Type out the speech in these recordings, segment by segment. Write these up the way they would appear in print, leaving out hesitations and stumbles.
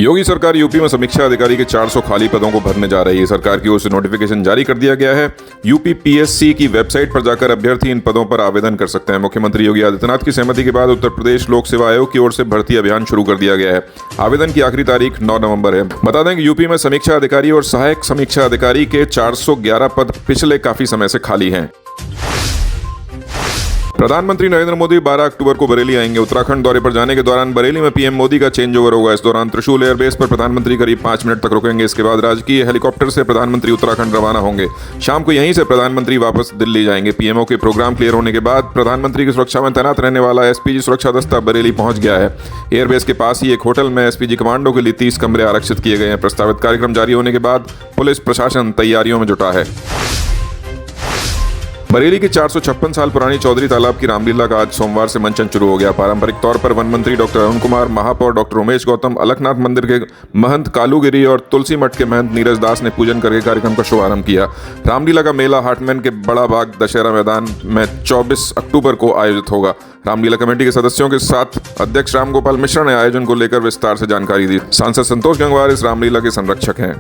योगी सरकार यूपी में समीक्षा अधिकारी के 400 खाली पदों को भरने जा रही है। सरकार की ओर से नोटिफिकेशन जारी कर दिया गया है। यूपी पीएससी की वेबसाइट पर जाकर अभ्यर्थी इन पदों पर आवेदन कर सकते हैं। मुख्यमंत्री योगी आदित्यनाथ की सहमति के बाद उत्तर प्रदेश लोक सेवा आयोग की ओर से भर्ती अभियान शुरू कर दिया गया है। आवेदन की आखिरी तारीख 9 नवंबर है। बता दें कि यूपी में समीक्षा अधिकारी और सहायक समीक्षा अधिकारी के 411 पद पिछले काफी समय से खाली हैं। प्रधानमंत्री नरेंद्र मोदी 12 अक्टूबर को बरेली आएंगे। उत्तराखंड दौरे पर जाने के दौरान बरेली में पीएम मोदी का चेंज ओवर होगा। इस दौरान त्रिशूल एयरबेस पर प्रधानमंत्री करीब 5 मिनट तक रुकेंगे। इसके बाद राजकीय हेलीकॉप्टर से प्रधानमंत्री उत्तराखंड रवाना होंगे। शाम को यहीं से प्रधानमंत्री वापस दिल्ली जाएंगे। पीएमओ के प्रोग्राम क्लियर होने के बाद प्रधानमंत्री की सुरक्षा में तैनात रहने वाला एसपीजी सुरक्षा दस्ता बरेली पहुंच गया है। एयरबेस के पास ही एक होटल में एसपीजी कमांडो के लिए 30 कमरे आरक्षित किए गए हैं। प्रस्तावित कार्यक्रम जारी होने के बाद पुलिस प्रशासन तैयारियों में जुटा है। बरेली की 456 साल पुरानी चौधरी तालाब की रामलीला का आज सोमवार से मंचन शुरू हो गया। पारंपरिक तौर पर वन मंत्री डॉक्टर अरुण कुमार, महापौर डॉक्टर उमेश गौतम, अलखनाथ मंदिर के महंत कालूगिरी और तुलसी मठ के महंत नीरज दास ने पूजन करके कार्यक्रम का शुभारंभ किया। रामलीला का मेला हाटमैन के बड़ा बाग दशहरा मैदान में 24 अक्टूबर को आयोजित होगा। रामलीला कमेटी के सदस्यों के साथ अध्यक्ष रामगोपाल मिश्रा ने आयोजन को लेकर विस्तार से जानकारी दी। सांसद संतोष गंगवार इस रामलीला के संरक्षक हैं।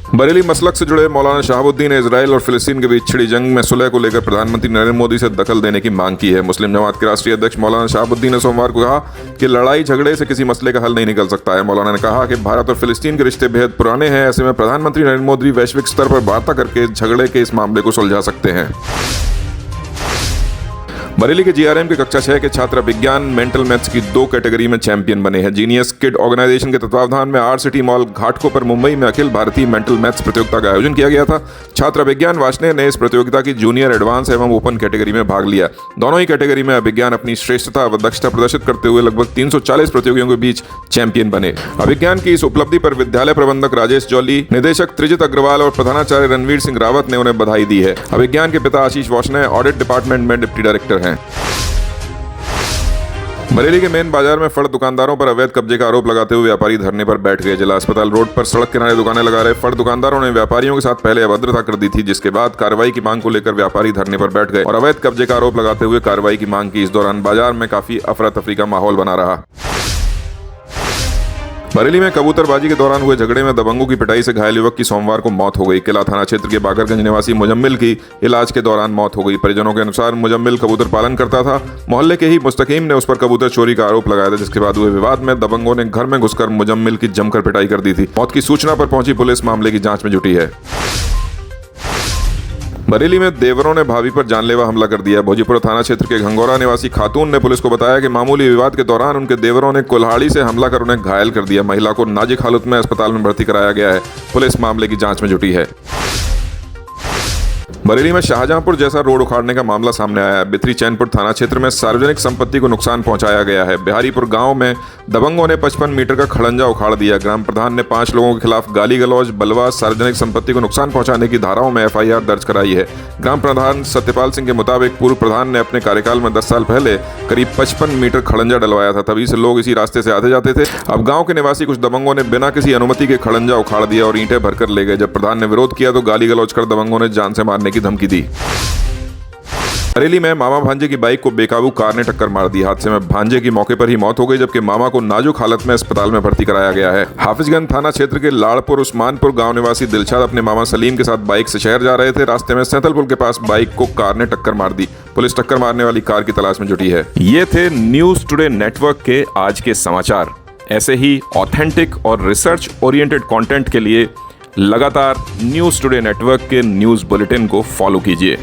बरेली मसलक से जुड़े मौलाना शहाबुद्दीन ने इजराइल और फिलिस्तीन के बीच छिड़ी जंग में सुलह को लेकर प्रधानमंत्री नरेंद्र मोदी से दखल देने की मांग की है। मुस्लिम जमात के राष्ट्रीय अध्यक्ष मौलाना शहाबुद्दीन ने सोमवार को कहा कि लड़ाई झगड़े से किसी मसले का हल नहीं निकल सकता है। मौलाना ने कहा कि भारत और फिलिस्तीन के रिश्ते बेहद पुराने हैं। ऐसे में प्रधानमंत्री नरेंद्र मोदी वैश्विक स्तर पर वार्ता करके झगड़े के इस मामले को सुलझा सकते हैं। बरेली के जीआरएम के कक्षा 6 के छात्र विज्ञान मेंटल मैथ्स की 2 कैटेगरी में चैंपियन बने हैं। जीनियस किड ऑर्गेनाइजेशन के तत्वावधान में आर सिटी मॉल घाटकों पर मुंबई में अखिल भारतीय मेंटल मैथ्स प्रतियोगिता का आयोजन किया गया था। छात्र विज्ञान वाशने ने इस प्रतियोगिता की जूनियर, एडवांस एवं ओपन कैटेगरी में भाग लिया। दोनों ही कैटेगरी में अभिज्ञान अपनी श्रेष्ठता व दक्षता प्रदर्शित करते हुए लगभग 340 प्रतियोगियों के बीच चैंपियन बने। अभिज्ञान की इस उपलब्धि पर विद्यालय प्रबंधक राजेश जौली, निदेशक त्रिजित अग्रवाल और प्रधानाचार्य रणवीर सिंह रावत ने उन्हें बधाई दी है। अभिज्ञान के पिता आशीष वाशने ऑडिट डिपार्टमेंट में डिप्टी डायरेक्टर हैं। बरेली के मेन बाजार में फड़ दुकानदारों पर अवैध कब्जे का आरोप लगाते हुए व्यापारी धरने पर बैठ गए। जिला अस्पताल रोड पर सड़क किनारे दुकानें लगा रहे फड़ दुकानदारों ने व्यापारियों के साथ पहले अभद्रता कर दी थी, जिसके बाद कार्रवाई की मांग को लेकर व्यापारी धरने पर बैठ गए और अवैध कब्जे का आरोप लगाते हुए कार्रवाई की मांग की। इस दौरान बाजार में काफी अफरा तफरी का माहौल बना रहा। बरेली में कबूतरबाजी के दौरान हुए झगड़े में दबंगों की पिटाई से घायल युवक की सोमवार को मौत हो गई। किला थाना क्षेत्र के बागरगंज निवासी मुजम्मिल की इलाज के दौरान मौत हो गई। परिजनों के अनुसार मुजम्मिल कबूतर पालन करता था। मोहल्ले के ही मुस्तकीम ने उस पर कबूतर चोरी का आरोप लगाया था, जिसके बाद हुए विवाद में दबंगों ने घर में घुसकर मुजम्मिल की जमकर पिटाई कर दी थी। मौत की सूचना पर पहुंची पुलिस मामले की जांच में जुटी है। बरेली में देवरों ने भाभी पर जानलेवा हमला कर दिया। भोजीपुरा थाना क्षेत्र के घंगोरा निवासी खातून ने पुलिस को बताया कि मामूली विवाद के दौरान उनके देवरों ने कुल्हाड़ी से हमला कर उन्हें घायल कर दिया। महिला को नाजुक हालत में अस्पताल में भर्ती कराया गया है। पुलिस मामले की जांच में जुटी है। बरेली में शाहजहांपुर जैसा रोड उखाड़ने का मामला सामने आया है। बिथरी चैनपुर थाना क्षेत्र में सार्वजनिक संपत्ति को नुकसान पहुंचाया गया है। बिहारीपुर गांव में दबंगों ने 55 मीटर का खड़ंजा उखाड़ दिया। ग्राम प्रधान ने 5 लोगों के खिलाफ गाली गलौज, बलवा, सार्वजनिक संपत्ति को नुकसान पहुंचाने की धाराओं में एफआईआर दर्ज कराई है। ग्राम प्रधान सत्यपाल सिंह के मुताबिक पूर्व प्रधान ने अपने कार्यकाल में 10 साल पहले करीब 55 मीटर खड़ंजा डलवाया था। तभी से लोग इसी रास्ते से आते जाते थे। अब गाँव के निवासी कुछ दबंगों ने बिना किसी अनुमति के खड़ंजा उखाड़ दिया और ईंटें भरकर ले गए। जब प्रधान ने विरोध किया तो गाली गलौज कर दबंगों ने जान से मारने की धमकी दी। बरेली में मामा भांजे की बाइक को बेकाबू कार ने टक्कर मार दी। हादसे में भांजे की मौके पर ही मौत हो गई, जबकि मामा को नाजुक हालत में अस्पताल में भर्ती कराया गया है। हाफिजगंज थाना क्षेत्र के लाड़पुर उस्मानपुर गांव निवासी दिलशाद अपने मामा सलीम के साथ बाइक से शहर जा रहे थे। रास्ते में सैंतलपुर के पास बाइक को कार ने टक्कर मार दी। पुलिस टक्कर मारने वाली कार की तलाश में जुटी है। ये थे न्यूज टुडे नेटवर्क के आज के समाचार। ऐसे ही ऑथेंटिक और रिसर्च ओरिएंटेड कंटेंट के लिए लगातार न्यूज टुडे नेटवर्क के न्यूज बुलेटिन को फॉलो कीजिए।